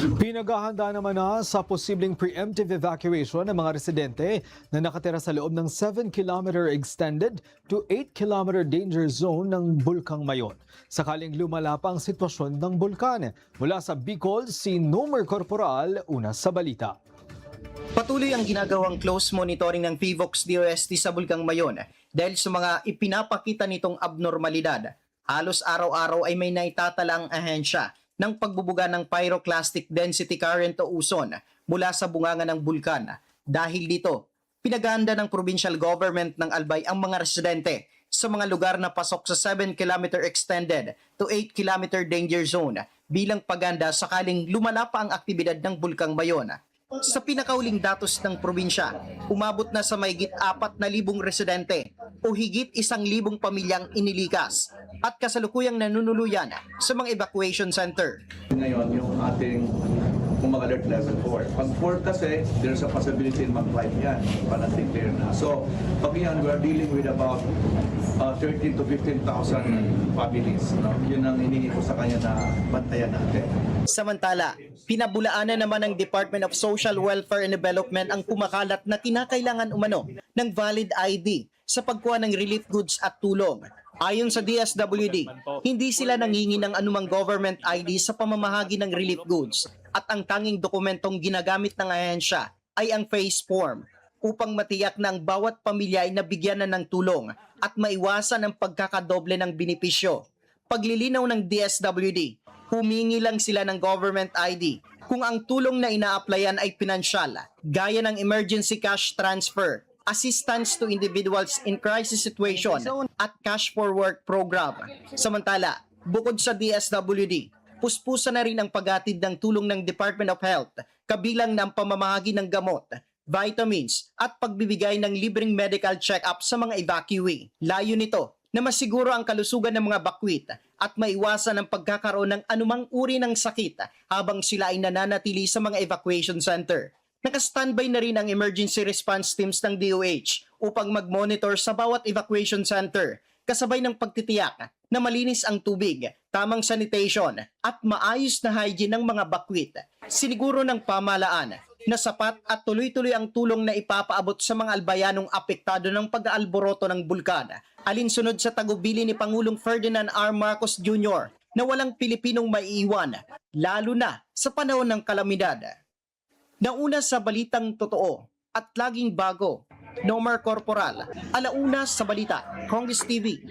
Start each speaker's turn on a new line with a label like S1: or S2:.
S1: Pinaghahanda naman na sa posibleng preemptive evacuation ng mga residente na nakatira sa loob ng 7-kilometer extended to 8-kilometer danger zone ng Bulkang Mayon. Sakaling lumala pa ang sitwasyon ng bulkan. Mula sa Bicol, si Nomer Corporal, una sa balita.
S2: Patuloy ang ginagawang close monitoring ng PHIVOLCS DOST sa Bulkang Mayon dahil sa mga ipinapakita nitong abnormalidad. Halos araw-araw ay may naitatalang ahensya ng pagbubuga ng pyroclastic density current o uson mula sa bunganga ng bulkan. Dahil dito, pinaganda ng provincial government ng Albay ang mga residente sa mga lugar na pasok sa 7-kilometer extended to 8-kilometer danger zone bilang paganda sakaling lumala pa ang aktibidad ng Bulkang Mayon. Sa pinakauling datos ng probinsya, umabot na sa mahigit 4,000 residente o higit 1,000 pamilyang inilikas at kasalukuyang nanunuluyan sa mga evacuation center.
S3: Ngayon, yung ating alert level 4. Pag 4 kasi, there's a possibility na mag-5 yan. Panag-declare na. So, pag yan, we're dealing with about 13 to 15,000 families. No? Yun ang hinihingi ko sa kanya na bantayan natin.
S2: Samantala, pinabulaanan naman ng Department of Social Welfare and Development ang kumakalat na kinakailangan umano ng valid ID sa pagkuha ng relief goods at tulong. Ayon sa DSWD, hindi sila nangingi ng anumang government ID sa pamamahagi ng relief goods at ang tanging dokumentong ginagamit ng ahensya ay ang face form upang matiyak na ang bawat pamilya ay nabigyan na ng tulong at maiwasan ang pagkakadoble ng benepisyo. Paglilinaw ng DSWD, humingi lang sila ng government ID kung ang tulong na ina-applyan ay pinansyal, gaya ng emergency cash transfer, assistance to individuals in crisis situation at cash for work program. Samantala, bukod sa DSWD, puspusan na rin ang paghatid ng tulong ng Department of Health, kabilang ng pamamahagi ng gamot, vitamins at pagbibigay ng libreng medical check-up sa mga evacuee. Layo nito na masiguro ang kalusugan ng mga bakwit at maiwasan ang pagkakaroon ng anumang uri ng sakit habang sila ay nananatili sa mga evacuation center. Naka-standby na rin ang emergency response teams ng DOH upang mag-monitor sa bawat evacuation center, kasabay ng pagtitiyak na malinis ang tubig, tamang sanitation at maayos na hygiene ng mga bakwit. Siniguro ng pamahalaan na sapat at tuloy-tuloy ang tulong na ipapaabot sa mga albayanong apektado ng pag-aalboroto ng bulkan, alinsunod sa tagubili ni Pangulong Ferdinand R. Marcos Jr. na walang Pilipinong maiiwan, lalo na sa panahon ng kalamidad. Nauna sa balitang totoo at laging bago, Nomer Corporal, alauna sa balita, Congress TV.